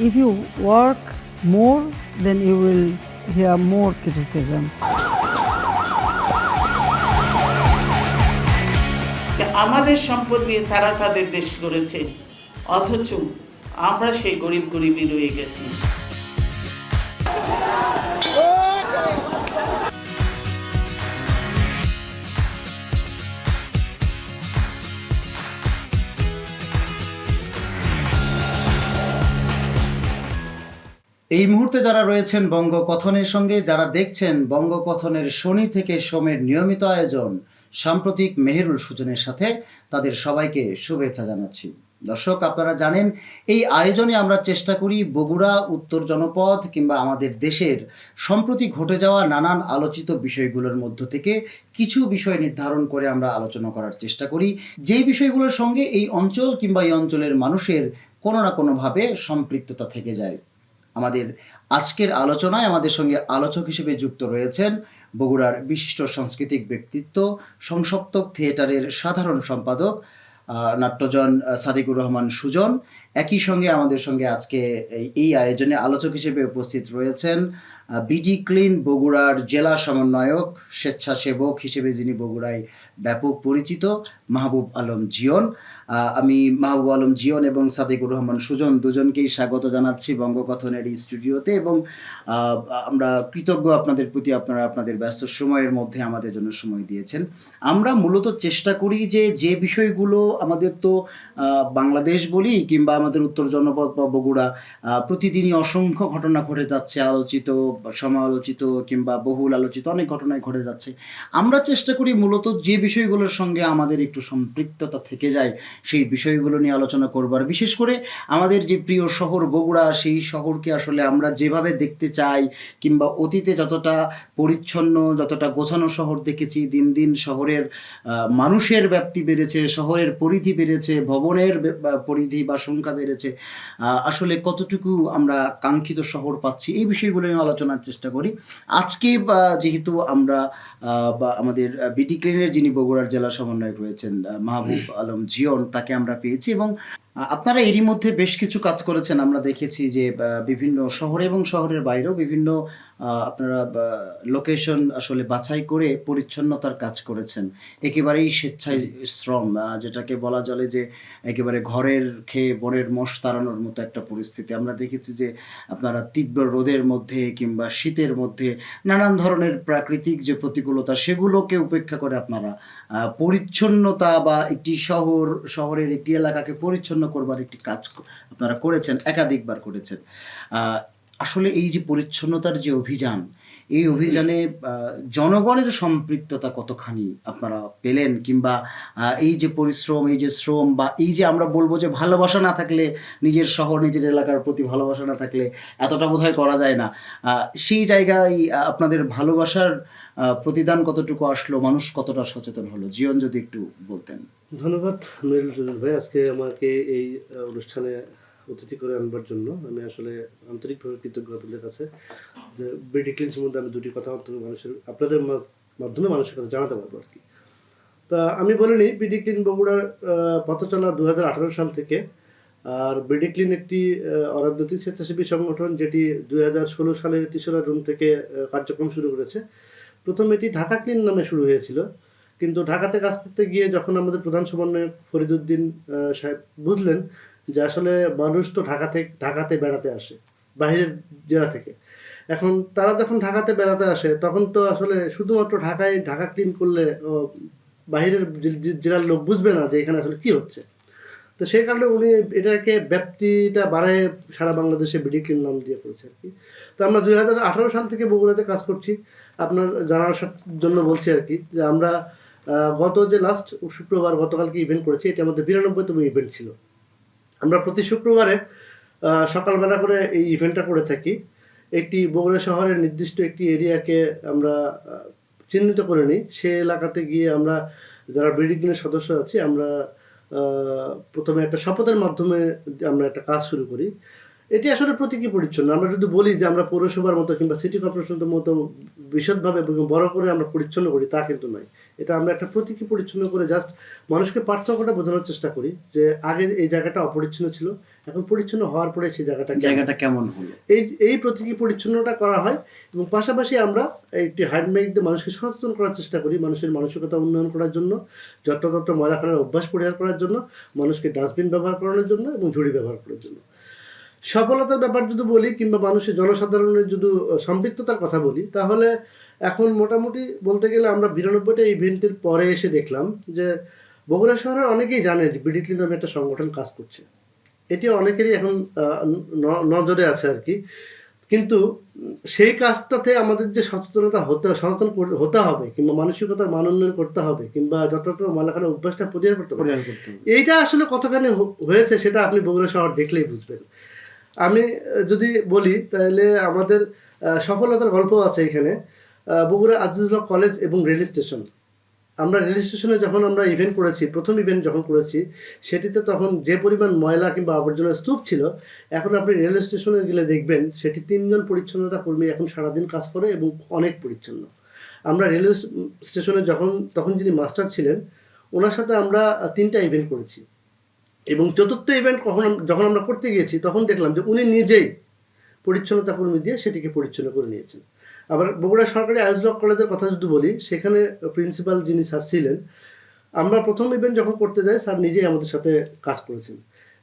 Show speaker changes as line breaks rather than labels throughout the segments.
if you work more, then you will hear more criticism.
আমাদের সম্পদ দিয়ে তারা তাদের দেশ গড়েছে, অথচ আমরা সেই গরিবই রয়ে গেছি।
এই মুহূর্তে যারা রয়েছেন বঙ্গকথনের সঙ্গে, যারা দেখছেন বঙ্গকথনের শনি থেকে সোমের নিয়মিত আয়োজন সাম্প্রতিক মেহেরুল সুজনের সাথে, তাদের সবাইকে শুভেচ্ছা জানাচ্ছি। দর্শক, আপনারা জানেন এই আয়োজনে আমরা চেষ্টা করি বগুড়া, উত্তর জনপদ কিংবা আমাদের দেশের সম্প্রতি ঘটে যাওয়া নানান আলোচিত বিষয়গুলোর মধ্য থেকে কিছু বিষয় নির্ধারণ করে আমরা আলোচনা করার চেষ্টা করি, যেই বিষয়গুলোর সঙ্গে এই অঞ্চল কিংবা এই অঞ্চলের মানুষের কোনো না কোনোভাবে সম্পৃক্ততা থেকে যায়। আমাদের আজকের আলোচনায় আমাদের সঙ্গে আলোচক হিসেবে যুক্ত রয়েছেন বগুড়ার বিশিষ্ট সাংস্কৃতিক ব্যক্তিত্ব, সংসপ্তক থিয়েটারের সাধারণ সম্পাদক নাট্যজন সাদিকুর রহমান সুজন। একই সঙ্গে আমাদের সঙ্গে আজকে এই আয়োজনে আলোচক হিসেবে উপস্থিত রয়েছেন বিডি ক্লিন বগুড়ার জেলা সমন্বয়ক, স্বেচ্ছাসেবক হিসেবে যিনি বগুড়ায় ব্যাপক পরিচিত, মাহবুব আলম জিয়ন। আমি মাহবুব আলম জিয়ন এবং সাদিকুর রহমান সুজন দুজনকেই স্বাগত জানাচ্ছি বঙ্গকথনের এই স্টুডিওতে, এবং আমরা কৃতজ্ঞ আপনাদের প্রতি, আপনারা আপনাদের ব্যস্ত সময়ের মধ্যে আমাদের জন্য সময় দিয়েছেন। আমরা মূলত চেষ্টা করি যে বিষয়গুলো আমাদের তো বাংলাদেশ বলি কিংবা আমাদের উত্তর জনপদ বা বগুড়া, প্রতিদিনই অসংখ্য ঘটনা ঘটে যাচ্ছে, আলোচিত, সমালোচিত কিংবা বহুল আলোচিত অনেক ঘটনায় ঘটে যাচ্ছে। আমরা চেষ্টা করি মূলত যে বিষয়গুলোর সঙ্গে আমাদের একটু সম্পৃক্ততা থেকে যায় সেই বিষয়গুলো নিয়ে আলোচনা করবার। বিশেষ করে আমাদের যে প্রিয় শহর বগুড়া, সেই শহরকে আসলে আমরা যেভাবে দেখতে চাই কিংবা অতীতে যতটা পরিচ্ছন্ন, যতটা গোছানো শহর দেখেছি, দিন দিন শহরের মানুষের ব্যাপ্তি বেড়েছে, শহরের পরিধি বেড়েছে, ভবনের পরিধি বা সংখ্যা বেড়েছে, আসলে কতটুকু আমরা কাঙ্ক্ষিত শহর পাচ্ছি, এই বিষয়গুলো নিয়ে আলোচনার চেষ্টা করি। আজকে যেহেতু আমরা আমাদের বিডি ক্লিনের যিনি বগুড়ার জেলা সমন্বয়ক রয়েছেন মাহবুব আলম জিয়ন, তাকে আমরা পেয়েছি, এবং আপনারা এরই মধ্যে বেশ কিছু কাজ করেছেন। আমরা দেখেছি যে বিভিন্ন শহরে এবং শহরের বাইরেও বিভিন্ন আপনারা লোকেশন আসলে বাছাই করে পরিচ্ছন্নতার কাজ করেছেন, একেবারেই স্বেচ্ছায় শ্রম, যেটাকে বলা চলে যে একেবারে ঘরের খেয়ে বনের মোষ তাড়ানোর মতো একটা পরিস্থিতি। আমরা দেখেছি যে আপনারা তীব্র রোদের মধ্যে কিংবা শীতের মধ্যে নানান ধরনের প্রাকৃতিক যে প্রতিকূলতা, সেগুলোকে উপেক্ষা করে আপনারা পরিচ্ছন্নতা বা একটি শহরের একটি এলাকাকে পরিচ্ছন্ন করবার একটি কাজ আপনারা করেছেন, একাধিকবার করেছেন। আসলে এই যে পরিচ্ছন্নতার যে অভিযান, এই অভিযানে জনগণের সম্পৃক্ততা কতখানি আপনারা পেলেন, কিংবা এই যে পরিশ্রম, এই যে শ্রম, বা এই যে আমরা বলবো যে ভালোবাসা না থাকলে, নিজের শহর নিজের এলাকার প্রতি ভালোবাসা না থাকলে এতটা বোধহয় করা যায় না, সেই জায়গায় আপনাদের ভালোবাসার প্রতিদান কতটুকু আসলো, মানুষ কতটা সচেতন হলো, জীবন যদি একটু বলতেন।
ধন্যবাদ মেহেরুল ভাই, আজকে আমাকে এই অনুষ্ঠানে অতিথি করে আনবার জন্য আমি আসলে আন্তরিকভাবে কৃতজ্ঞ আপনাদের কাছে। যে বিডি ক্লিন সম্বন্ধে আমি দুটি কথা আপনাদের মাধ্যমে মানুষের কাছে জানাতে পারবো আর কি। তা আমি বলিনি, বিডি ক্লিন বগুড়ার পথ চলা 2018 সাল থেকে। আর বিডি ক্লিন একটি অরাজনৈতিক স্বেচ্ছাসেবী সংগঠন, যেটি 2016 সালের 3রা জুন থেকে কার্যক্রম শুরু করেছে। প্রথম এটি ঢাকা ক্লিন নামে শুরু হয়েছিল, কিন্তু ঢাকাতে কাজ করতে গিয়ে যখন আমাদের প্রধান সমন্বয়ক ফরিদুদ্দিন সাহেব বুঝলেন যে আসলে মানুষ তো ঢাকাতে বেড়াতে আসে বাইরের জেলা থেকে, এখন তারা যখন ঢাকাতে বেড়াতে আসে তখন তো আসলে শুধুমাত্র ঢাকা ক্লিন করলে বাইরের জেলার লোক বুঝবে না যে এখানে আসলে কি হচ্ছে। তো সেই কারণে উনি এটাকে ব্যাপ্তিটা বাড়ায় সারা বাংলাদেশে বিডি ক্লিন নাম দিয়ে করেছে আর কি। তো আমরা 2018 সাল থেকে বগুড়াতে কাজ করছি। আপনার জানার জন্য বলছি আর কি, যে আমরা গত যে লাস্ট শুক্রবার গতকালকে ইভেন্ট করেছি, এটি আমাদের 92তম ইভেন্ট ছিল। আমরা প্রতি শুক্রবারে সকালবেলা করে এই ইভেন্টটা করে থাকি। একটি বগুড়া শহরের নির্দিষ্ট একটি এরিয়াকে আমরা চিহ্নিত করে নিই, সে এলাকাতে গিয়ে আমরা যারা বিডি ক্লিনের সদস্য আছি, আমরা প্রথমে একটা শপথের মাধ্যমে আমরা একটা কাজ শুরু করি। এটি আসলে প্রতীকী পরিচ্ছন্ন। আমরা যদি বলি যে আমরা পৌরসভার মতো কিংবা সিটি কর্পোরেশনের মতো বিশদভাবে এবং বড় করে আমরা পরিচ্ছন্ন করি, তা কিন্তু নয়। এটা আমরা একটা প্রতীকী পরিচ্ছন্ন করে জাস্ট মানুষকে পার্থক্যটা বোঝানোর চেষ্টা করি যে আগে এই জায়গাটা অপরিচ্ছন্ন ছিল, এখন পরিচ্ছন্ন হওয়ার পরে সেই
জায়গাটা কেমন হলো।
এই প্রতীকী পরিচ্ছন্নতা করা হয় এবং পাশাপাশি আমরা একটি হ্যান্ডমেড দিয়ে মানুষকে সচেতন করার চেষ্টা করি, মানুষের মানসিকতা উন্নয়ন করার জন্য, যত্রতত্র ময়লা ফেলার অভ্যাস পরিহার করার জন্য, মানুষকে ডাস্টবিন ব্যবহার করানোর জন্য এবং ঝুড়ি ব্যবহার করার জন্য। সফলতার ব্যাপার যদি বলি কিংবা মানুষের জনসাধারণের যদি সম্পৃক্ততার কথা বলি, তাহলে এখন মোটামুটি বলতে গেলে আমরা 92টা ইভেন্টের পরে এসে দেখলাম যে বগুড়া শহরে অনেকেই জানে যে বিডি ক্লিন নামে একটা সংগঠন কাজ করছে। এটি অনেকেরই এখন নজরে আছে আর কি, কিন্তু সেই কাজটাতে আমাদের যে সচেতন হতে হবে কিংবা মানসিকতার মান উন্নয়ন করতে হবে কিংবা যতটা ময়লাখানা অভ্যাসটা পরিহার করতে হবে, এইটা আসলে কতখানি হয়েছে সেটা আপনি বগুড়া শহর দেখলেই বুঝবেন। আমি যদি বলি তাহলে আমাদের সফলতার গল্প আছে এখানে। বগুড়া আজিজুল কলেজ এবং রেল স্টেশন, আমরা রেল স্টেশনে যখন আমরা ইভেন্ট করেছি, প্রথম ইভেন্ট যখন করেছি, সেটিতে তখন যে পরিমাণ ময়লা কিংবা আবর্জনার স্তূপ ছিল, এখন আপনি রেল স্টেশনে গেলে দেখবেন সেটি 3 জন পরিচ্ছন্নতা কর্মী এখন সারাদিন কাজ করে এবং অনেক পরিচ্ছন্ন। আমরা রেলওয়ে স্টেশনে তখন যিনি মাস্টার ছিলেন, ওনার সাথে আমরা 3টা ইভেন্ট করেছি এবং চতুর্থ ইভেন্ট যখন আমরা করতে গিয়েছি তখন দেখলাম যে উনি নিজেই পরিচ্ছন্নতা কর্মী দিয়ে সেটিকে পরিচ্ছন্ন করে নিয়েছেন। আবার বগুড়া সরকারি আইয়ুব কলেজের কথা যদি বলি, সেখানে প্রিন্সিপাল যিনি স্যার ছিলেন, আমরা প্রথম ইভেন্ট যখন করতে যাই স্যার নিজেই আমাদের সাথে কাজ করেছেন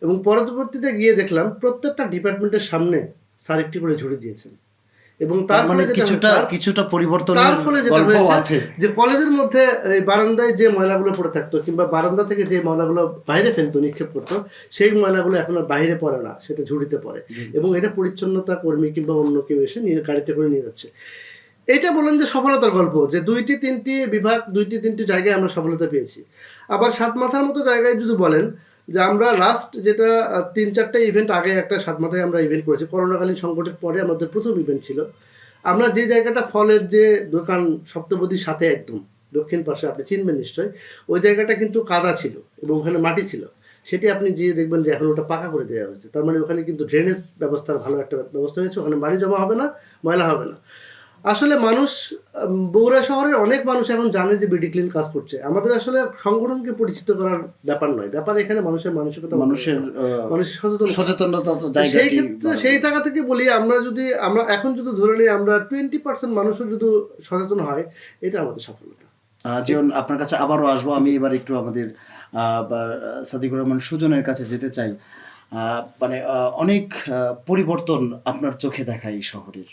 এবং পরবর্তীতে গিয়ে দেখলাম প্রত্যেকটা ডিপার্টমেন্টের সামনে স্যার একটি করে ঝুড়ি দিয়েছেন এবং তার ফলে
কিছুটা পরিবর্তন
আছে যে কলেজের মধ্যে বারান্দায় যে ময়লাগুলো পড়ে থাকতো কিংবা বারান্দা থেকে যে ময়লাগুলো বাইরে ফেলতো, নিক্ষেপ করতো, সেই ময়লাগুলো এখন আর বাইরে পড়ে না, সেটা ঝুড়িতে পড়ে এবং এটা পরিচ্ছন্নতা কর্মী কিংবা অন্য কেউ এসে গাড়িতে করে নিয়ে যাচ্ছে। এটা বলেন যে সফলতার গল্প, যে 2-3টি বিভাগ 2-3টি জায়গায় আমরা সফলতা পেয়েছি। আবার 7 মাথার মতো জায়গায় যদি বলেন যে আমরা লাস্ট যেটা 3-4টা ইভেন্ট আগে একটা 7 মাথায় আমরা ইভেন্ট করেছি, করোনাকালীন সংকটের পরে আমাদের প্রথম ইভেন্ট ছিল। আমরা যে জায়গাটা ফলের যে দোকান সপ্তপদীর সাথে একদম দক্ষিণ পাশে, আপনি চিনবেন নিশ্চয়, ওই জায়গাটা কিন্তু কাদা ছিল এবং ওখানে মাটি ছিল, সেটি আপনি গিয়ে দেখবেন যে এখন ওটা পাকা করে দেওয়া হয়েছে। তার মানে ওখানে কিন্তু ড্রেনেজ ব্যবস্থার ভালো একটা ব্যবস্থা হয়েছে, ওখানে বাড়ি জমা হবে না, ময়লা হবে না। আসলে মানুষ, বগুড়া শহরের অনেক মানুষ এখন জানে যে বিডি ক্লিন কাজ করছে। আমাদের আসলে সংগঠনকে পরিচিত করার ব্যাপার নয়, ব্যাপার এখানে মানুষের মানসিকতা, মানুষের সচেতনতা। সেই জায়গা থেকে বলি, আমরা এখন যদি ধরে নিই আমরা 20% মানুষও যদি সচেতন হয়, এটা আমাদের সফলতা।
যেমন আপনার কাছে আবারও আসবো, আমি এবার একটু আমাদের সাদিকুর রহমান সুজনের কাছে যেতে চাই। মানে অনেক পরিবর্তন আপনার চোখে দেখা এই শহরের,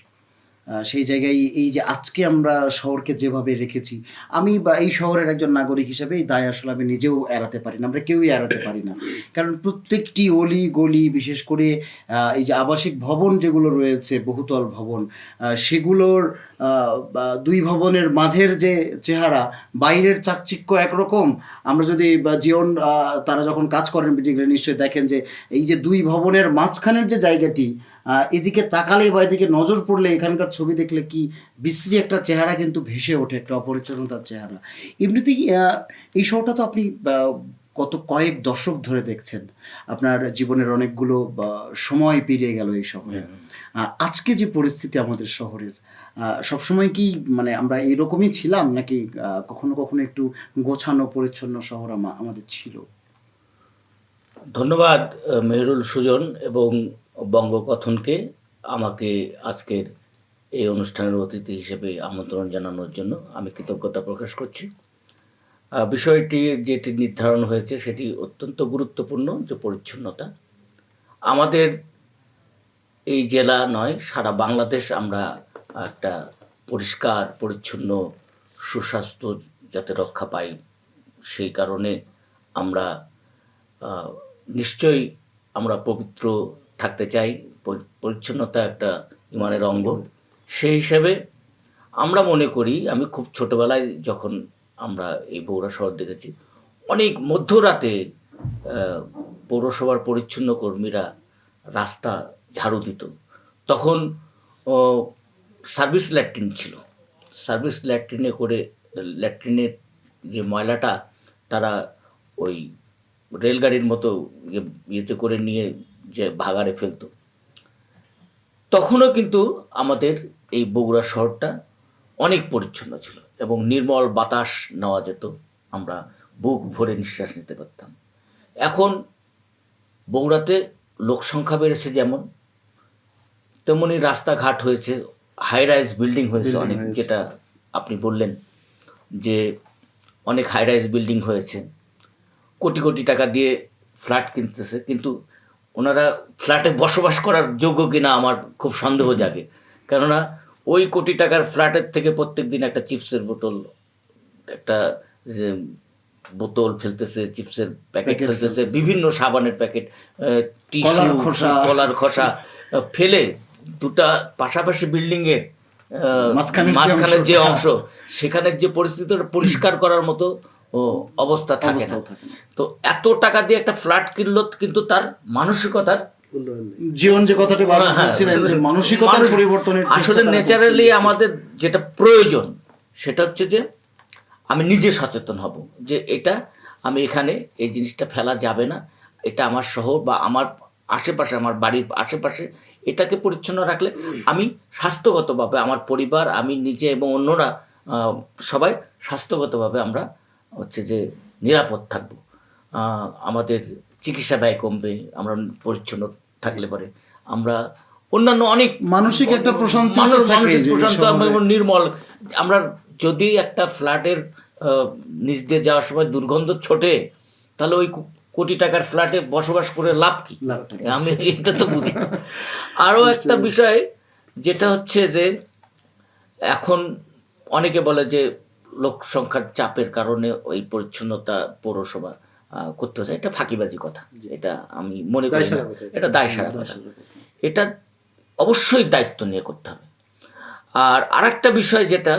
সেই জায়গায় এই যে আজকে আমরা শহরকে যেভাবে রেখেছি, আমি বা এই শহরের একজন নাগরিক হিসেবে এই দায় আসলে আমি নিজেও এড়াতে পারি না, আমরা কেউই এড়াতে পারি না। কারণ প্রত্যেকটি অলি গলি, বিশেষ করে এই যে আবাসিক ভবন যেগুলো রয়েছে, বহুতল ভবন, সেগুলোর 2 ভবনের মাঝের যে চেহারা, বাইরের চাকচিক্য একরকম। আমরা যদি জীবন তারা যখন কাজ করেন বিডিগ্রে নিশ্চয়ই দেখেন যে এই যে 2 ভবনের মাঝখানের যে জায়গাটি, এদিকে তাকালে বা এদিকে নজর পড়লে এখানকার ছবি দেখলে কি বিশ্রী একটা চেহারা কিন্তু ভেসে ওঠে, একটা অপরিচ্ছন্নতার চেহারা। এমনিতেই এই শহরটা তো আপনি কয়েক দশক ধরে দেখছেন, আপনার জীবনের অনেকগুলো সময় পেরিয়ে গেল এই শহরে। আজকে যে পরিস্থিতি আমাদের শহরের, সবসময় কি মানে আমরা এইরকমই ছিলাম নাকি কখনো কখনো একটু গোছানো পরিচ্ছন্ন শহর আমাদের ছিল?
ধন্যবাদ মেহেরুল সুজন এবং বঙ্গকথনকে আমাকে আজকের এই অনুষ্ঠানের অতিথি হিসেবে আমন্ত্রণ জানানোর জন্য আমি কৃতজ্ঞতা প্রকাশ করছি। বিষয়টি যেটি নির্ধারণ হয়েছে সেটি অত্যন্ত গুরুত্বপূর্ণ, যে পরিচ্ছন্নতা আমাদের এই জেলা নয়, সারা বাংলাদেশ আমরা একটা পরিষ্কার পরিচ্ছন্ন সুস্বাস্থ্য যাতে রক্ষা পাই, সেই কারণে আমরা নিশ্চয়ই আমরা পবিত্র থাকতে চাই। পরিচ্ছন্নতা একটা ইমানের অঙ্গ। সেই হিসেবে আমরা মনে করি, আমি খুব ছোটোবেলায় যখন আমরা এই বগুড়া শহর দেখেছি, অনেক মধ্যরাতে পৌরসভার পরিচ্ছন্ন কর্মীরা রাস্তা ঝাড়ু দিত। তখন সার্ভিস ল্যাট্রিন ছিল, সার্ভিস ল্যাট্রিনের যে ময়লাটা তারা ওই রেলগাড়ির মতো ইয়েতে করে নিয়ে যে ভাগাড়ে ফেলতো। তখনও কিন্তু আমাদের এই বগুড়া শহরটা অনেক পরিচ্ছন্ন ছিল এবং নির্মল বাতাস নেওয়া যেত, আমরা বুক ভরে নিঃশ্বাস নিতে পারতাম। এখন বগুড়াতে লোক সংখ্যা বেড়েছে যেমন, তেমনি রাস্তাঘাট হয়েছে, হাই রাইজ বিল্ডিং হয়েছে অনেক, যেটা আপনি বললেন যে অনেক হাই রাইজ বিল্ডিং হয়েছে, কোটি কোটি টাকা দিয়ে ফ্ল্যাট কিনতেছে, কিন্তু ওনারা ফ্ল্যাটে বসবাস করার যোগ্য কিনা আমার খুব সন্দেহ জাগে। কেননা ওই কোটি টাকার ফ্ল্যাটের থেকে প্রত্যেক দিন একটা চিপসের বোতল, একটা যে বোতল ফেলতেছে, চিপসের প্যাকেট ফেলতেছে, বিভিন্ন সাবানের প্যাকেট, টিস্যু, কলার খোসা ফেলে দুটা পাশাপাশি বিল্ডিংয়ের মাঝখানের যে অংশ, সেখানের যে পরিস্থিতি পরিষ্কার করার মতো অবস্থা থাকে না। তো এত টাকা দিয়ে একটা ফ্ল্যাট কিনলো, কিন্তু তার মানসিকতার
জীবন যে কথাটি বলছিলেন যে মানসিকতার পরিবর্তনের
আসলে ন্যাচারালি আমাদের যেটা প্রয়োজন সেটা হচ্ছে যে আমি নিজে সচেতন হব যে এটা আমি এখানে এই জিনিসটা ফেলা যাবে না, এটা আমার শহর বা আমার আশেপাশে, আমার বাড়ির আশেপাশে এটাকে পরিচ্ছন্ন রাখলে আমি স্বাস্থ্যগতভাবে, আমার পরিবার, আমি নিজে এবং অন্যরা সবাই স্বাস্থ্যগতভাবে আমরা হচ্ছে যে নিরাপদ থাকব, আমাদের চিকিৎসা ব্যয় কমবে, আমরা পরিচ্ছন্ন থাকলে পরে আমরা অন্যান্য অনেক
মানসিক একটা প্রশান্তি,
মানসিক প্রশান্ত এবং নির্মল। আমরা যদি একটা ফ্ল্যাটের নিচ দিয়ে যাওয়ার সময় দুর্গন্ধ ছোটে, তাহলে ওই কোটি টাকার ফ্ল্যাটে বসবাস করে লাভ কি? আমি এটা তো বুঝি। আরও একটা বিষয় যেটা হচ্ছে যে এখন অনেকে বলে যে লোক সংখ্যার চাপের কারণে ওই পরিচ্ছন্নতা পৌরসভা করতে হচ্ছে, এটা ফাঁকিবাজি কথা, এটা আমি মনে করি না, এটা দায়সারা কথা। এটা অবশ্যই দায়িত্ব নিয়ে করতে হবে। আর আরেকটা বিষয় যেটা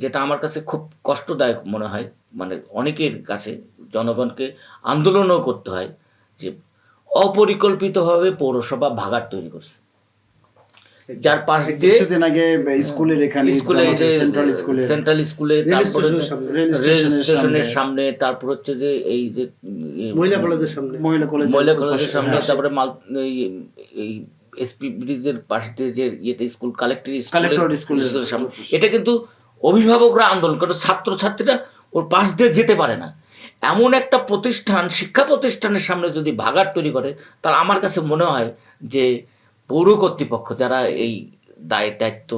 যেটা আমার কাছে খুব কষ্টদায়ক মনে হয়, মানে অনেকের কাছে, জনগণকে আন্দোলনও করতে হয়, যে অপরিকল্পিতভাবে পৌরসভা ভাগাড় তৈরি করছে, যার পাশ দিয়ে
কিছুদিন আগে স্কুলের এখানে
সেন্ট্রাল স্কুলে, তারপরে রেল স্টেশনের সামনে, তারপর হচ্ছে যে এই যে
মহিলা
কলেজের
সামনে, তারপরে এই এসপি ব্রিজের পাশে যে ইয়েটা স্কুল, কালেক্টর স্কুলের সামনে, এটা কিন্তু অভিভাবকরা আন্দোলন করে, ছাত্রছাত্রীরা ওর পাশ দিয়ে যেতে পারে না। এমন একটা প্রতিষ্ঠান, শিক্ষা প্রতিষ্ঠানের সামনে যদি ভাগাড় তৈরি করে, তাহলে আমার কাছে মনে হয় যে পৌর কর্তৃপক্ষ যারা এই দায়িত্ব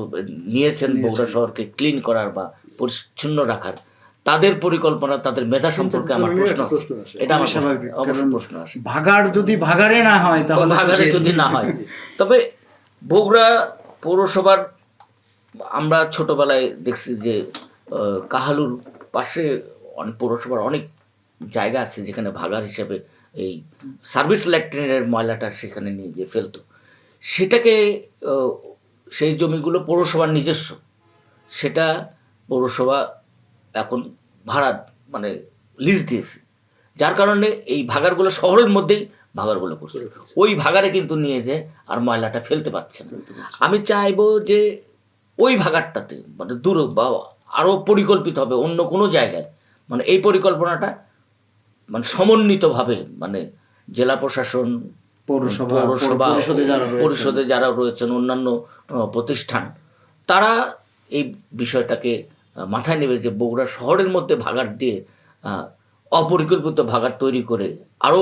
নিয়েছেন বগুড়া শহরকে ক্লিন করার বা পরিচ্ছন্ন রাখার, তাদের পরিকল্পনা, তাদের মেধা সম্পর্কে আমার প্রশ্ন আছে। এটা আমার অবশ্যই প্রশ্ন আছে।
ভাগাড় যদি ভাগাড়ে না হয়, তাহলে
ভাগাড়ে যদি না হয়, তবে বগুড়া পৌরসভার আমরা ছোটবেলায় দেখছি যে কাহালুর পাশে পৌরসভার অনেক জায়গা আছে যেখানে ভাগাড় হিসেবে এই সার্ভিস ল্যাট্রিনের ময়লাটা সেখানে নিয়ে গিয়ে ফেলতো। সেটাকে সেই জমিগুলো পৌরসভার নিজস্ব, সেটা পৌরসভা এখন ভাড়া মানে লিজ দিয়েছে, যার কারণে এই ভাগাড়গুলো শহরের মধ্যেই ভাগাড়গুলো করছে, ওই ভাগাড়ে কিন্তু নিয়ে যে আর ময়লাটা ফেলতে পারছে না। আমি চাইবো যে ওই ভাগাড়টাতে মানে দূর বা আরও পরিকল্পিত হবে অন্য কোনো জায়গায়, মানে এই পরিকল্পনাটা মানে সমন্বিতভাবে, মানে জেলা প্রশাসন, পরিষদে যারা রয়েছেন, অন্যান্য প্রতিষ্ঠান, তারা এই বিষয়টাকে মাথায় নেবে যে বগুড়া শহরের মধ্যে ভাগাড় দিয়ে অপরিকল্পিত ভাগাড় তৈরি করে আরও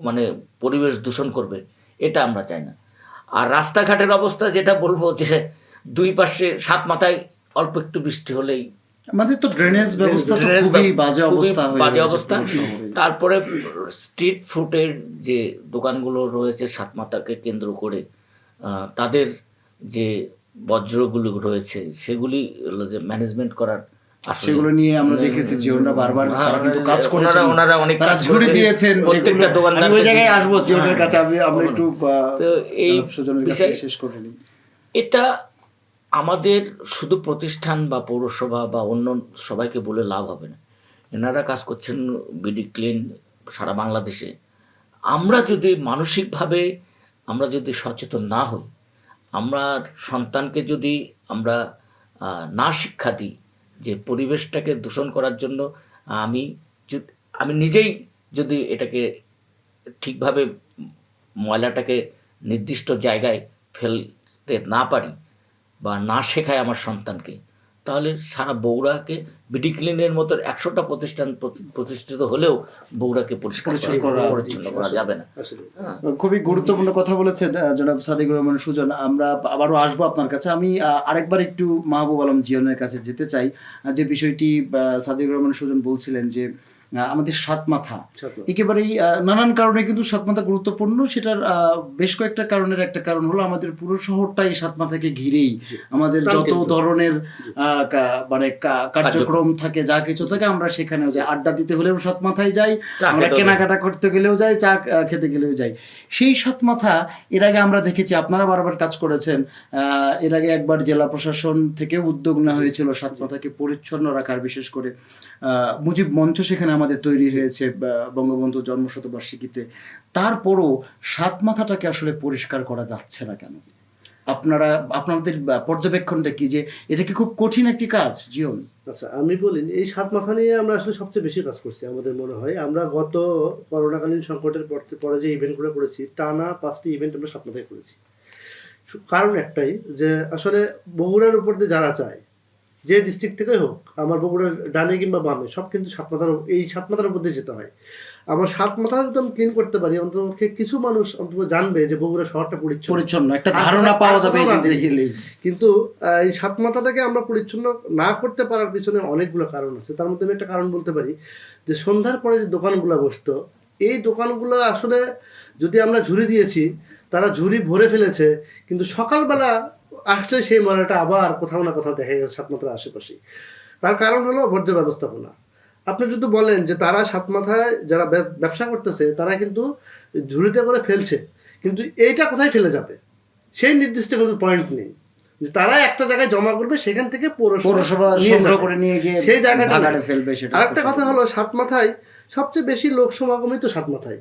মানে পরিবেশ দূষণ করবে, এটা আমরা চাই না। আর রাস্তাঘাটের অবস্থা যেটা বলবো, যে দুই পাশে সাত মাথায় অল্প একটু বৃষ্টি হলেই
আমাদের তো ড্রেনেজ ব্যবস্থা খুবই বাজে অবস্থা।
তারপরে স্ট্রিট ফুডের যে দোকানগুলো রয়েছে সাতমাথাকে কেন্দ্র করে, তাদের যে বজ্রগুলো রয়েছে সেগুলি যে ম্যানেজমেন্ট করার,
সেগুলো নিয়ে আমরা দেখেছি যে ওনারা বারবার তারা কিন্তু কাজ করেছেন,
ওনারা অনেক কাজ
ঝুড়ি দিয়েছেন,
প্রত্যেকটা দোকানদার
ওই জায়গায় আসবো যে ওনার কাছে আমরা একটু
তো এই বিষয়
শেষ করে নিই।
এটা আমাদের শুধু প্রতিষ্ঠান বা পৌরসভা বা অন্য সবাইকে বলে লাভ হবে না। এনারা কাজ করছেন বিডি ক্লিন সারা বাংলাদেশে। আমরা যদি মানসিকভাবে আমরা যদি সচেতন না হই, আমরা সন্তানকে যদি আমরা না শিক্ষা দিই যে পরিবেশটাকে দূষণ করার জন্য আমি নিজেই যদি এটাকে ঠিকভাবে ময়লাটাকে নির্দিষ্ট জায়গায় ফেলতে না পারি বা না শেখায় আমার সন্তানকে, তাহলে সারা বগুড়াকে বিডি ক্লিনের মতো 100টা প্রতিষ্ঠান প্রতিষ্ঠিত হলেও বগুড়াকে পরিচ্ছন্ন করা যাবে না।
আসলে
খুবই গুরুত্বপূর্ণ কথা বলেছেন জনাব সাদিকুর রহমান সুজন। আমরা আবারও আসবো আপনার কাছে। আমি আরেকবার একটু মাহবুব আলম জিয়নের কাছে যেতে চাই। যে বিষয়টি সাদিকুর রহমান সুজন বলছিলেন যে আমাদের সাত মাথা একেবারেই নানান কারণে কিন্তু সাত মাথা গুরুত্বপূর্ণ। সেটার বেশ কয়েকটা কারণের একটা কারণ হলো আমাদের পুরো শহরটাই সাত মাথাকে ঘিরেই আমাদের যত ধরনের মানে কার্যক্রম থাকে, যা কিছু থাকে, আমরা সেখানেও যাই। আড্ডা দিতে হলেও সাত মাথায় যাই, আমরা কেনাকাটা করতে গেলেও যাই, চা খেতে গেলেও যাই। সেই সাত মাথা এর আগে আমরা দেখেছি, আপনারা বারবার কাজ করেছেন। এর আগে একবার জেলা প্রশাসন থেকে উদ্যোগ নেওয়া হয়েছিল সাত মাথাকে পরিচ্ছন্ন রাখার, বিশেষ করে মুজিব মঞ্চ সেখানে আমাদের তৈরি হয়েছে বঙ্গবন্ধু জন্মশতবার্ষিকীতে। তারপরও সাত মাথাটাকে আসলে পরিষ্কার করা যাচ্ছে না কেন? আপনাদের পর্যবেক্ষণটা কি, যে এটা কি খুব কঠিন একটি কাজ জীবন?
আচ্ছা, আমি বলি, এই সাত মাথা নিয়ে আমরা আসলে সবচেয়ে বেশি কাজ করছি আমাদের মনে হয়। আমরা গত করোনাকালীন সংকটের পরে যে ইভেন্টগুলো করেছি, টানা 5টি ইভেন্ট আমরা সাত মাথায় করেছি। কারণ একটাই, যে আসলে বগুড়ার উপর দিয়ে যারা চায়, যে ডিস্ট্রিক্ট থেকে হোক, আমার বগুড়ার ডানে কিংবা বামে, সব কিন্তু সাত মাথার, এই সাত মাথার উপর দিয়ে যেতে হয়। আমার সাত মাথা যদি আমি ক্লিন করতে পারি, অন্তপক্ষে কিছু মানুষ অন্তত জানবে যে বগুড়া শহরটা পরিচ্ছন্ন, একটা ধারণা পাওয়া যাবে। কিন্তু এই সাত মাথাটাকে আমরা পরিচ্ছন্ন না করতে পারার পিছনে অনেকগুলো কারণ আছে। তার মধ্যে আমি একটা কারণ বলতে পারি, যে সন্ধ্যার পরে যে দোকানগুলো বসতো, এই দোকানগুলো আসলে যদি আমরা ঝুড়ি দিয়েছি, তারা ঝুড়ি ভরে ফেলেছে, কিন্তু সকালবেলা আসলে সেই ময়লাটা আবার কোথাও না কোথাও দেখা গেছে সাত মাথার আশেপাশে। তার কারণ হলো বর্জ্য ব্যবস্থাপনা। আপনি যদি বলেন যে তারা সাত মাথায় যারা ব্যবসা করতেছে, তারা কিন্তু ঝুড়িতে করে ফেলছে, কিন্তু এইটা কোথায় ফেলে যাবে সেই নির্দিষ্ট কিন্তু পয়েন্ট নেই। যে তারা একটা জায়গায় জমা করবে, সেখান থেকে পৌরসভা সংগ্রহ করে নিয়ে গিয়ে সেই জায়গাটা ফেলবে। আরেকটা কথা হলো, সাত মাথায় সবচেয়ে বেশি লোক সমাগমই তো সাত মাথায়।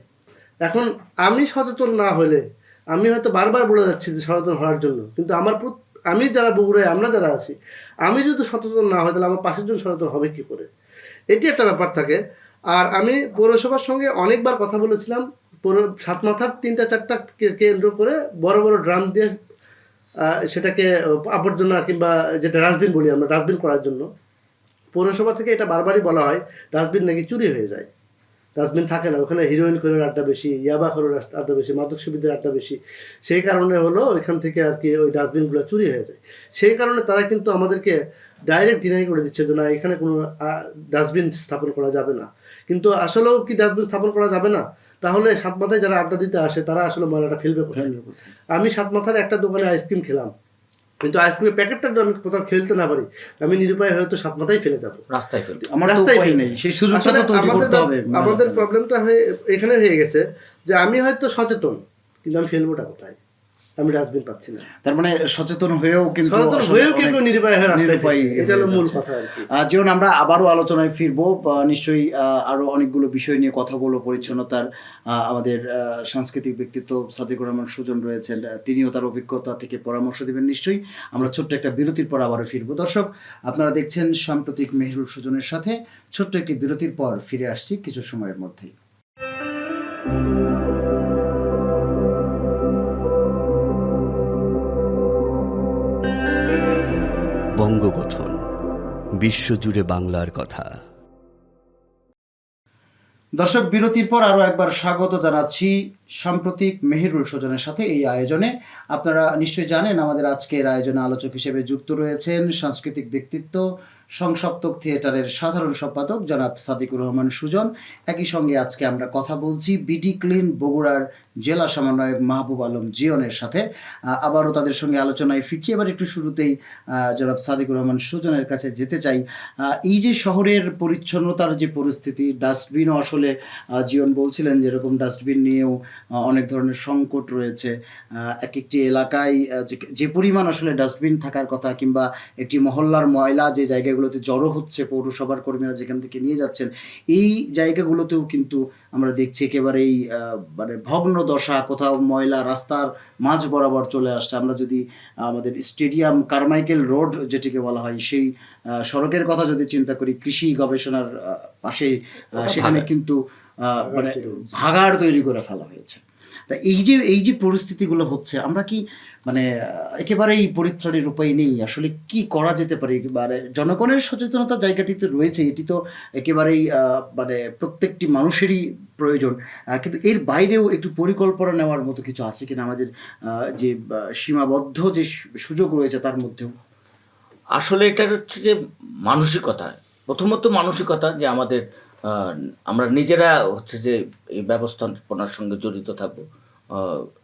এখন আমি সচেতন না হলে, আমি হয়তো বারবার বলে যাচ্ছি যে সচেতন হওয়ার জন্য, কিন্তু আমি যারা বগুড়ায়, আমরা যারা আছি, আমি যদি সচেতন না হয়, তাহলে আমার পাশের জন সচেতন হবে কি করে? এটি একটা ব্যাপার থাকে। আর আমি পৌরসভার সঙ্গে অনেকবার কথা বলেছিলাম, সাত মাথার 3-4টা কেন্দ্র করে বড় বড় ড্রাম দিয়ে সেটাকে আবর্জনা কিংবা যেটা ডাস্টবিন বলি আমরা, ডাস্টবিন করার জন্য পৌরসভা থেকে এটা বারবারই বলা হয়, ডাস্টবিন নাকি চুরি হয়ে যায়, ডাস্টবিন থাকে না, ওখানে হিরোইন খোরের আড্ডা বেশি, ইয়াবা খোরের আড্ডা বেশি, মাদক সেবীদের আড্ডা বেশি। সেই কারণে হলো ওইখান থেকে আর কি ওই ডাস্টবিনগুলো চুরি হয়ে যায়। সেই কারণে তারা কিন্তু আমাদেরকে ডাইরেক্ট ডিনাই করে দিচ্ছে যে না, এখানে কোনো ডাস্টবিন স্থাপন করা যাবে না। কিন্তু আসলেও কি ডাস্টবিন স্থাপন করা যাবে না? তাহলে সাত মাথায় যারা আড্ডা দিতে আসে, তারা আসলে ময়লাটা ফেলবে কোথায়? আমি সাত মাথার একটা দোকানে আইসক্রিম খেলাম, কিন্তু আইসক্রিমের প্যাকেটটা আমি কোথাও খেলতে না পারি, আমি নিরুপায় হয়তো সাত মাথায় ফেলে যাবো, রাস্তায় নেই সেই সুযোগটা তো তৈরি করতে হবে। আমাদের প্রবলেমটা এখানে হয়ে গেছে যে আমি হয়তো সচেতন, কিন্তু আমি ফেলবোটা কোথায়? আমি ডাস্টবিন পাচ্ছি না। তার মানে সচেতন হয়েও কিন্তু নিরুপায় হয়ে রাস্তায় পাই, এটা হলো মূল কথা আর কি। যেমন আমরা আবারও আলোচনায় ফিরবো, নিশ্চয়ই আরো অনেকগুলো বিষয় নিয়ে কথা বলবো। পরিচ্ছন্নতার আমাদের সাংস্কৃতিক ব্যক্তিত্ব সাদিকুর রহমান সুজন রয়েছেন, তিনিও তার অভিজ্ঞতা থেকে পরামর্শ দেবেন নিশ্চয়ই। আমরা ছোট্ট একটা বিরতির পর আবারও ফিরবো। দর্শক, আপনারা দেখছেন সাম্প্রতিক মেহেরুল সুজনের সাথে। ছোট্ট একটি বিরতির পর ফিরে আসছি কিছু সময়ের মধ্যেই।
বঙ্গগঠন, বিশ্বজুড়ে বাংলার কথা।
দর্শক, বিরতির পর আরও একবার স্বাগত জানাচ্ছি সাম্প্রতিক মেহেরুল সুজনের সাথে এই আয়োজনে। আপনারা নিশ্চয়ই জানেন, আমাদের আজকের আয়োজনে আলোচক হিসেবে যুক্ত রয়েছেন সাংস্কৃতিক ব্যক্তিত্ব, সংসপ্তক থিয়েটারের সাধারণ সম্পাদক জনাব সাদিকুর রহমান সুজন। একই সঙ্গে আজকে আমরা কথা বলছি বিডি ক্লিন বগুড়ার জেলা সমন্বয়ক মাহবুব আলম জিয়নের সাথে। আবারও তাদের সঙ্গে আলোচনায় ফিরছি। এবার একটু শুরুতেই জনাব সাদিকুর রহমান সুজনের কাছে যেতে চাই। এই যে শহরের পরিচ্ছন্নতার যে পরিস্থিতি, ডাস্টবিনও আসলে জিয়ন বলছিলেন যেরকম ডাস্টবিন নিয়েও অনেক ধরনের সংকট রয়েছে। এক একটি এলাকায় যে পরিমাণ আসলে ডাস্টবিন থাকার কথা, কিংবা একটি মহল্লার ময়লা যে জায়গাগুলোতে জড়ো হচ্ছে, পৌরসভার কর্মীরা যেখান থেকে নিয়ে যাচ্ছেন, এই জায়গাগুলোতেও কিন্তু আমরা দেখছি একেবারেই মানে ভগ্ন দশা, কোথাও ময়লা রাস্তার মাঝ বরাবর চলে আসছে। আমরা যদি আমাদের স্টেডিয়াম কারমাইকেল রোড যেটিকে বলা হয়, সেই সড়কের কথা যদি চিন্তা করি, কৃষি গবেষণার পাশে, সেখানে কিন্তু মানে ভাগাড় তৈরি করে ফেলা হয়েছে। তা এই যে পরিস্থিতিগুলো হচ্ছে, আমরা কি মানে একেবারেই পরিত্রাণের উপায় নেই? আসলে কি করা যেতে পারে? একেবারে জনগণের সচেতনতার জায়গাটি তো রয়েছে, এটি তো একেবারেই মানে প্রত্যেকটি মানুষেরই প্রয়োজন, কিন্তু এর বাইরেও একটু পরিকল্পনা নেওয়ার মতো কিছু আছে কিনা আমাদের যে সীমাবদ্ধ যে সুযোগ রয়েছে তার মধ্যেও?
আসলে এটা হচ্ছে যে মানসিকতা, প্রথমত মানসিকতা, যে আমাদের আমরা নিজেরা হচ্ছে যে এই ব্যবস্থাপনার সঙ্গে জড়িত থাকবো,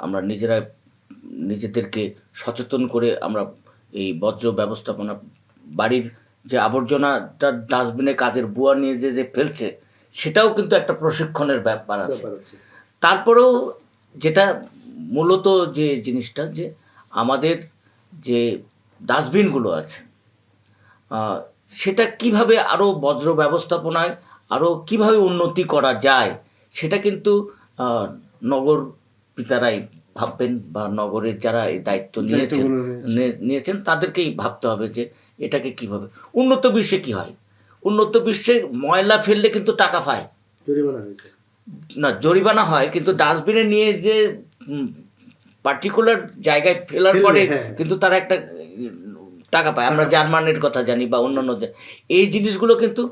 আমরা নিজেরা নিজেদেরকে সচেতন করে আমরা এই বর্জ্য ব্যবস্থাপনা, বাড়ির যে আবর্জনাটা ডাস্টবিনে কাজের বুয়া নিয়ে যে ফেলছে, সেটাও কিন্তু একটা প্রশিক্ষণের ব্যাপার আছে। তারপরেও যেটা মূলত যে জিনিসটা, যে আমাদের যে ডাস্টবিনগুলো আছে সেটা কিভাবে আরও বজ্র ব্যবস্থাপনায় আরও কিভাবে উন্নতি করা যায়, সেটা কিন্তু নগর পিতারাই ভাববেন, বা নগরের যারা এই দায়িত্ব নিয়েছেন তাদেরকেই ভাবতে হবে যে এটাকে কিভাবে। উন্নত বিশ্বে কি হয়, উন্নত বিশ্বে ময়লা ফেললে কিন্তু টাকা পায় না, জরিমানা হয়, কিন্তু ডাস্টবিনে নিয়ে যে পার্টিকুলার জায়গায় ফেলার পরে কিন্তু তারা একটা টাকা পায়। আমরা জার্মানির কথা জানি বা অন্যান্য, এই জিনিসগুলো কিন্তু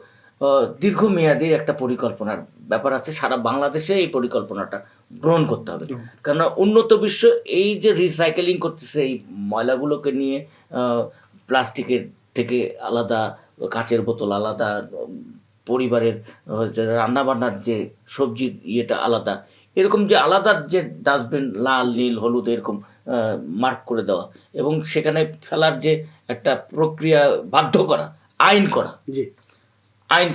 দীর্ঘমেয়াদী একটা পরিকল্পনার ব্যাপার আছে। সারা বাংলাদেশে এই পরিকল্পনাটা গ্রহণ করতে হবে, কারণ উন্নত বিশ্ব এই যে রিসাইকেলিং করতেছে এই ময়লাগুলোকে নিয়ে, প্লাস্টিকের থেকে আলাদা, কাচের বোতল আলাদা, পরিবারের রান্নাবান্নার যে সবজির ইয়েটা আলাদা, এরকম যে আলাদা যে ডাস্টবিন লাল নীল হলুদ এরকম মার্ক করে দেওয়া, এবং সেখানে ফেলার যে একটা প্রক্রিয়া বাধ্য করা, আইন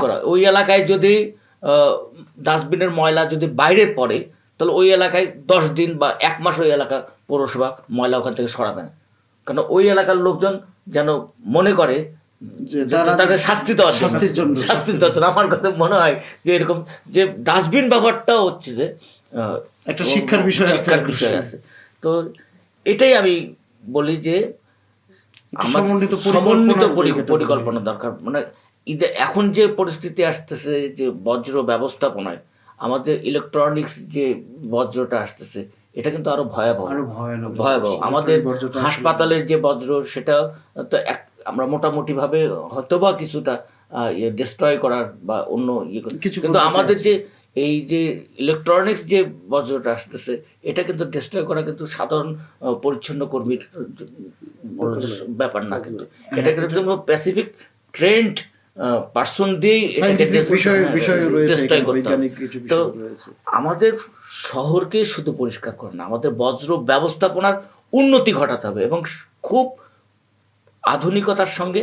করা। ওই এলাকায় যদি ডাস্টবিনের ময়লা যদি বাইরে পড়ে, তাহলে ওই এলাকায় 10 দিন বা 1 মাস ওই এলাকা পৌরসভা ময়লা ওখান থেকে সরাবে না, কারণ ওই এলাকার লোকজন যেন মনে করে তাদের শাস্তি দেওয়ার জন্য। আমার কথা মনে হয় যে এরকম যে ডাস্টবিন ব্যবহারটাও হচ্ছে যে
একটা শিক্ষার বিষয়
আছে। তো এটাই আমি বলি যে সমন্বিত পরিকল্পনা দরকার। মানে এখন যে পরিস্থিতি আসতেছে, যে বজ্র ব্যবস্থাপনায় আমাদের ইলেকট্রনিক্স যে বজ্রটা আসতেছে, এটা কিন্তু আরো ভয়াবহ। আমাদের হাসপাতালের যে বজ্র, সেটা তো আমরা মোটামুটিভাবে হয়তো বা কিছুটা ডিস্ট্রয় করার বা অন্য কিছু, কিন্তু আমাদের যে এই যে ইলেকট্রনিক্স যে বজ্রটা আসতেছে, এটা কিন্তু ডিস্ট্রয় করা কিন্তু সাধারণ পরিচ্ছন্ন কর্মীর ব্যাপার না, কিন্তু এটা কিন্তু স্পেসিফিক ট্রেন্ড পার্সন দিয়েই ডিস্ট্রয় করতে হবে। তো আমাদের শহরকে শুধু পরিষ্কার করে না, আমাদের বজ্র ব্যবস্থাপনার উন্নতি ঘটাতে হবে, এবং খুব আধুনিকতার সঙ্গে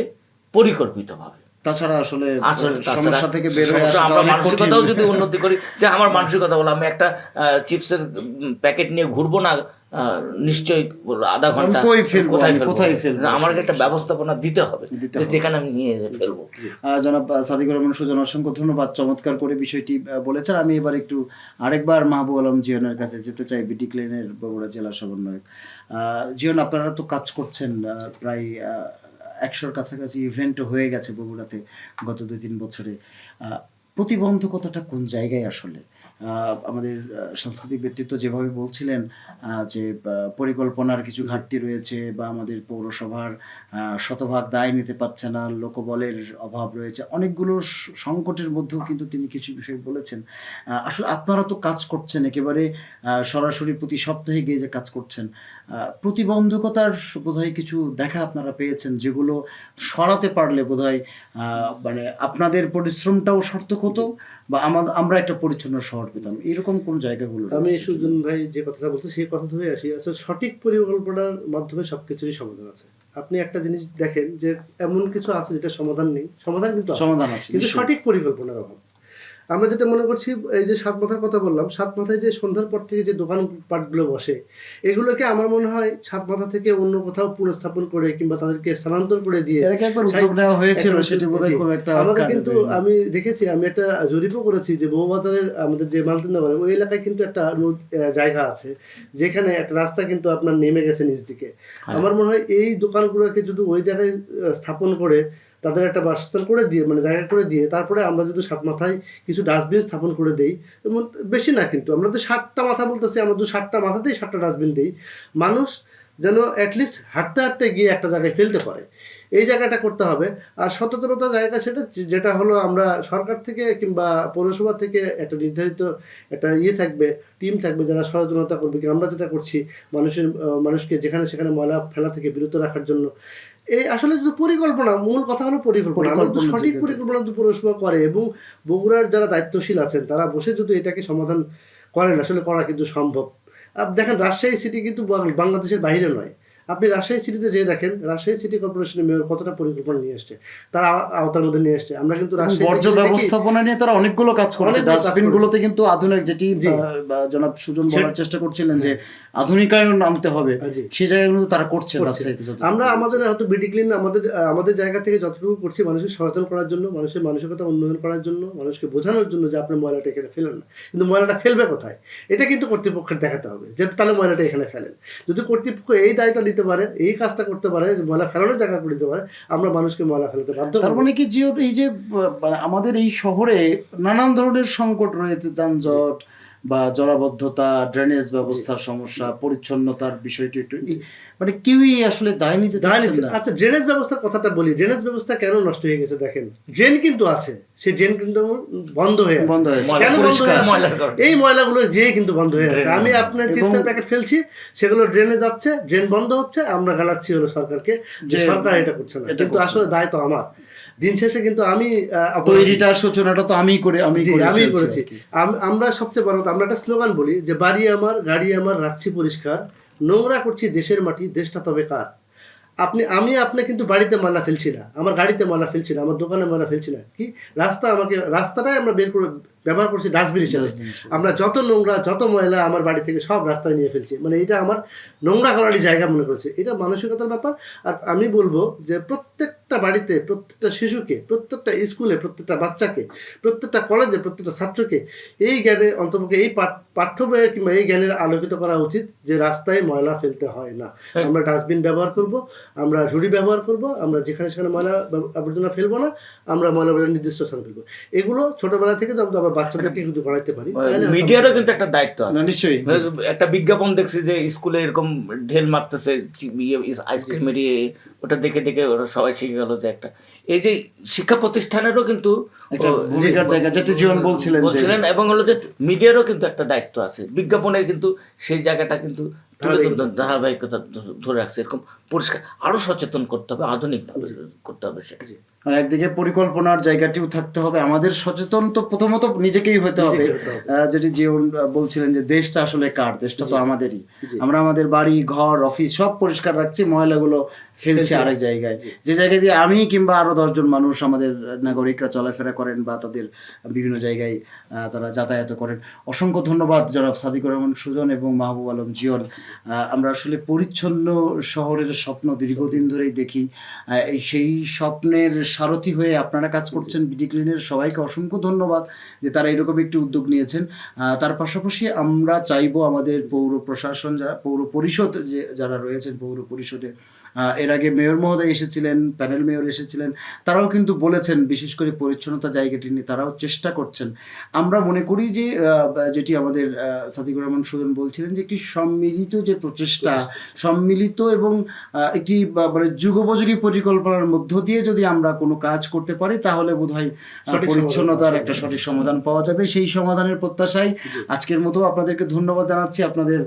পরিকল্পিতভাবে।
তাছাড়া আসলে সমস্যা থেকে বের হয়ে আসা,
আমরা মানসিকতাও যদি উন্নতি করি, যে আমার মানসিকতা বলো, আমি একটা চিপসের প্যাকেট নিয়ে ঘুরবো না নিশ্চয়ই আধা ঘন্টা, কোথায় ফেলবো, আমাকে একটা ব্যবস্থাপনা দিতে হবে যেখানে আমি নিয়ে ফেলবো।
জনাব সাদিকুর রহমান সুজন, অসংখ্য ধন্যবাদ, চমৎকার করে বিষয়টি বলেছেন। আমি এবার একটু আরেকবার মাহবুব আলম জিয়নের কাছে যেতে চাই, বিটি ক্লিনের বগুড়া জেলা সমন্বয়ক। জিয়ন, আপনারা তো কাজ করছেন, প্রায় 100-র কাছাকাছি ইভেন্ট হয়ে গেছে বগুড়াতে গত 2-3 বছরে। প্রতিবন্ধকতাটা কোন জায়গায় আসলে? আমাদের সাংস্কৃতিক ব্যক্তিত্ব যেভাবে বলছিলেন যে পরিকল্পনার কিছু ঘাটতি রয়েছে, বা আমাদের পৌরসভার শতভাগ দায় নিতে পারছে না, লোকবলের অভাব রয়েছে, অনেকগুলো সংকটের মধ্যেও কিন্তু তিনি কিছু বিষয় বলেছেন। আসলে আপনারা তো কাজ করছেন, একেবারে সরাসরি প্রতি সপ্তাহে গিয়ে যে কাজ করছেন, প্রতিবন্ধকতার বোধহয় কিছু দেখা আপনারা পেয়েছেন, যেগুলো সরাতে পারলে বোধহয় মানে আপনাদের পরিশ্রমটাও সার্থক হতো, বা আমরা একটা পরিচ্ছন্ন শহর পেতাম। এরকম কোন জায়গাগুলো?
আমি সুজন ভাই যে কথাটা বলছে সেই কথা ধরে আসি। আসলে সঠিক পরিকল্পনার মাধ্যমে সবকিছুরই সমাধান আছে। আপনি একটা জিনিস দেখেন যে এমন কিছু আছে যেটা সমাধান নেই, সমাধান আছে, কিন্তু সঠিক পরিকল্পনার অভাব। আমরা যেটা মনে করছি, এই যে 7 মাথার কথা বললাম, 7 মাথায় যে সন্ধ্যার পর থেকে যে দোকানপাটগুলো বসে, এগুলোকে আমার মনে হয় 7 মাথা থেকে অন্য কোথাও পুনঃস্থাপন করে কিংবা তাদেরকে স্থানান্তর করে দিয়ে আমাদের কিন্তু আমি দেখেছি, আমি একটা জরিপও করেছি যে বউবাজারের আমাদের যে মালতিনগরে ওই এলাকায় কিন্তু একটা জায়গা আছে যেখানে একটা রাস্তা কিন্তু আপনার নেমে গেছে নিচ দিকে। আমার মনে হয় এই দোকানগুলোকে যদি ওই জায়গায় স্থাপন করে তাদের একটা বাসস্থান করে দিয়ে মানে জায়গা করে দিয়ে তারপরে আমরা যদি 7 মাথায় কিছু ডাস্টবিন স্থাপন করে দেই, এবং বেশি না কিন্তু আমরা তো 7টা মাথা বলতেছি, আমরা তো 7টা মাথাতেই 7টা ডাস্টবিন দিই, মানুষ যেন অ্যাটলিস্ট হাঁটতে হাঁটতে গিয়ে একটা জায়গায় ফেলতে পারে, এই জায়গাটা করতে হবে। আর সচেতনতা জায়গা যেটা হলো আমরা সরকার থেকে কিংবা পৌরসভা থেকে একটা নির্ধারিত একটা থাকবে, টিম থাকবে যারা সচেতনতা করবে। কি আমরা যেটা করছি মানুষকে যেখানে সেখানে ময়লা ফেলা থেকে বিরত রাখার জন্য, এই আসলে যদি পরিকল্পনা, মূল কথা হলো পরিকল্পনা, সঠিক পরিকল্পনা যদি পৌরসভা করে এবং বগুড়ার যারা দায়িত্বশীল আছেন তারা বসে যদি এটাকে সমাধান করেন, আসলে করা কিন্তু সম্ভব। দেখেন রাজশাহী সিটি কিন্তু বাংলাদেশের বাইরে নয়, আপনি রাজশাহী সিটিতে যেয়ে দেখেন রাজশাহী সিটি কর্পোরেশনের মেয়র কতটা পরিকল্পনা নিয়ে আসছে, তারা আওতার মধ্যে নিয়ে আসছে। আমরা কিন্তু
বর্জ্য ব্যবস্থাপনা নিয়ে তারা অনেকগুলো কাজ করছে, ডাস্টবিন গুলোতে কিন্তু আধুনিক, যেটি জনাব সুজন বলার চেষ্টা করছিলেন যে আধুনিকায়ন আনতে হবে, সেই জায়গাগুলো তারা করছে।
আমরা আমাদের হয়তো বিডি ক্লিন আমাদের জায়গা থেকে যতটুকু করছি মানুষকে সচেতন করার জন্য, মানুষের মানসিকতা উন্নয়ন করার জন্য, মানুষকে বোঝানোর জন্য যে আপনি ময়লাটা এখানে ফেলেন না, কিন্তু ময়লাটা ফেলবে কোথায় এটা কিন্তু কর্তৃপক্ষের দেখাতে হবে, যে তাহলে ময়লাটা এখানে ফেলেন। যদি কর্তৃপক্ষ এই দায়টা নিতে পারে, এই কাজটা করতে পারে, ময়লা ফেলানোর জায়গা করে দিতে পারে, আমরা মানুষকে ময়লা ফেলাতে বাধ্য।
তার মানে কি যে এই যে আমাদের এই শহরে নানান ধরনের সংকট রয়েছে, যানজট বা জলাবদ্ধতা, ড্রেনেজ ব্যবস্থার সমস্যা, পরিচ্ছন্নতার বিষয়টি একটু মানে কেউই আসলে দায় নিতে চাচ্ছে না।
আচ্ছা, ড্রেনেজ ব্যবস্থার কথাটা বলি। ড্রেনেজ ব্যবস্থা কেন নষ্ট হয়ে গেছে দেখেন, ড্রেন কিন্তু আছে, সেই ড্রেন কিন্তু বন্ধ হয়ে আছে। কেন বন্ধ হয়ে আছে? এই ময়লাগুলো যে কিন্তু বন্ধ হয়ে আছে। আমি আপনার চিপসের প্যাকেট ফেলছি, সেগুলো ড্রেনে যাচ্ছে, ড্রেন বন্ধ হচ্ছে, আমরা গালাচ্ছি হলো সরকারকে যে সরকার এটা করছে না, কিন্তু আসলে দায় তো আমার। দিন শেষে কিন্তু আমি
তৈরিটা, সূচনাটা তো আমি করেছি।
আমরা সবচেয়ে বড় আমরা একটা স্লোগান বলি যে বাড়ি আমার, গাড়ি আমার, রাখছি পরিষ্কার, নোংরা করছি দেশের মাটি, দেশটা তবে কার। আমি কিন্তু বাড়িতে ময়লা ফেলছি না, আমার গাড়িতে ময়লা ফেলছি না, আমার দোকানে ময়লা ফেলছি না, কি রাস্তাটাই আমরা ব্যবহার করছি ডাস্টবিন হিসেবে। আমরা যত নোংরা, যত ময়লা আমার বাড়ি থেকে সব রাস্তায় নিয়ে ফেলছি, মানে এটা আমার নোংরা করারই জায়গা মনে করছে। এটা মানসিকতার ব্যাপার। আর আমি বলবো যে প্রত্যেকটা বাড়িতে, প্রত্যেকটা শিশুকে, প্রত্যেকটা স্কুলে, প্রত্যেকটা বাচ্চাকে, প্রত্যেকটা কলেজে, প্রত্যেকটা ছাত্রকে এই জ্ঞানে অন্তপক্ষে এই পাঠ্য বইয়ে কিংবা এই জ্ঞানের আলোকিত করা উচিত যে রাস্তায় ময়লা ফেলতে হয় না। আমরা ডাস্টবিন ব্যবহার করব, আমরা ঝুড়ি ব্যবহার করব, আমরা যেখানে সেখানে ময়লা আবর্জনা ফেলবো না, আমরা ময়লা নির্দিষ্ট স্থান ফেলবো। এগুলো ছোটবেলা থেকে আমরা বাচ্চাদেরকে কিন্তু করাইতে পারি।
মিডিয়ারও কিন্তু একটা দায়িত্ব আছে।
নিশ্চয়ই
একটা বিজ্ঞাপন দেখছি যে স্কুলে এরকম ঢেল মারতেছে আইসক্রিম এরিয়ে, ওটা দেখে দেখে ওরা সবাই শিখে গেল যে একটা এই যে শিক্ষা প্রতিষ্ঠানেরও কিন্তু
ভূমিকার জায়গা, যেটা জীবন বলছিলেন,
এবং হলো যে মিডিয়ারও কিন্তু একটা দায়িত্ব আছে। বিজ্ঞাপনে কিন্তু সেই জায়গাটা কিন্তু ধারাবাহিকতা ধরে রাখছে। এরকম পরিষ্কার আরো সচেতন করতে হবে, আধুনিকভাবে করতে হবে সেটা।
আর একদিকে পরিকল্পনার জায়গাটিও থাকতে হবে, আমাদের সচেতন তো প্রথমত নিজেকেই হতে হবে। যেটি জীবন বলছিলেন যে দেশটা আসলে কার, দেশটা তো আমাদেরই। আমরা আমাদের বাড়ি, ঘর, অফিস সব পরিষ্কার রাখছি, ময়লাগুলো ফেলছি আরেক জায়গায়, যে জায়গায় দিয়ে আমি কিংবা আরো 10 জন মানুষ, আমাদের নাগরিকরা চলাফেরা করেন বা তাদের বিভিন্ন জায়গায় তারা যাতায়াত করেন। অসংখ্য ধন্যবাদ জনাব সাদিকুর রহমান সুজন এবং মাহবুব আলম জিয়ন। আমরা আসলে পরিচ্ছন্ন শহরের স্বপ্ন দীর্ঘদিন ধরেই দেখি, সেই স্বপ্নের সারথি হয়ে আপনারা কাজ করছেন। বিডি ক্লিনের সবাইকে অসংখ্য ধন্যবাদ যে তারা এরকম একটি উদ্যোগ নিয়েছেন। তার পাশাপাশি আমরা চাইবো আমাদের পৌর প্রশাসন, পৌর পরিষদ যারা রয়েছেন, পৌর পরিষদে এর আগে মেয়র মহোদয় এসেছিলেন, প্যানেল মেয়র এসেছিলেন, তারাও কিন্তু বলেছেন বিশেষ করে পরিচ্ছন্নতা জায়গাটি নিয়ে তারাও চেষ্টা করছেেন। আমরা মনে করি যে যেটি আমাদের সাদিকুর রহমান সুজন বলছিলেন যে একটি সম্মিলিত যে প্রচেষ্টা, সম্মিলিত এবং একটি মানে যুগোপযোগী পরিকল্পনার মধ্য দিয়ে যদি আমরা কোনো কাজ করতে পারি তাহলে বোধহয় পরিচ্ছন্নতার একটা সঠিক সমাধান পাওয়া যাবে। সেই সমাধানের প্রত্যাশায় আজকের মতো আপনাদেরকে ধন্যবাদ জানাচ্ছি আপনাদের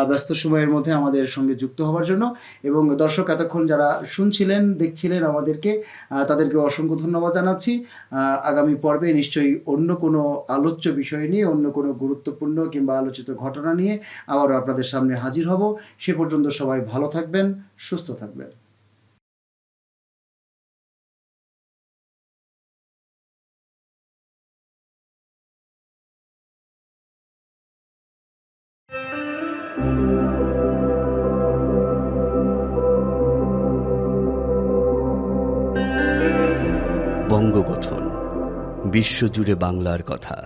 ব্যস্ত সময়ের মধ্যে আমাদের সঙ্গে যুক্ত হওয়ার জন্য। এবং দর্শক এতক্ষণ যারা শুনছিলেন, দেখছিলেন আমাদেরকে, তাদেরকে অসংখ্য ধন্যবাদ জানাচ্ছি। আগামী পর্বে নিশ্চয়ই অন্য কোনো আলোচ্য বিষয় নিয়ে, অন্য কোনো গুরুত্বপূর্ণ কিংবা আলোচিত ঘটনা নিয়ে আবারও আপনাদের সামনে হাজির হব। সে পর্যন্ত সবাই ভালো থাকবেন, সুস্থ থাকবেন।
বঙ্গগঠন, বিশ্বজুড়ে বাংলার কথা।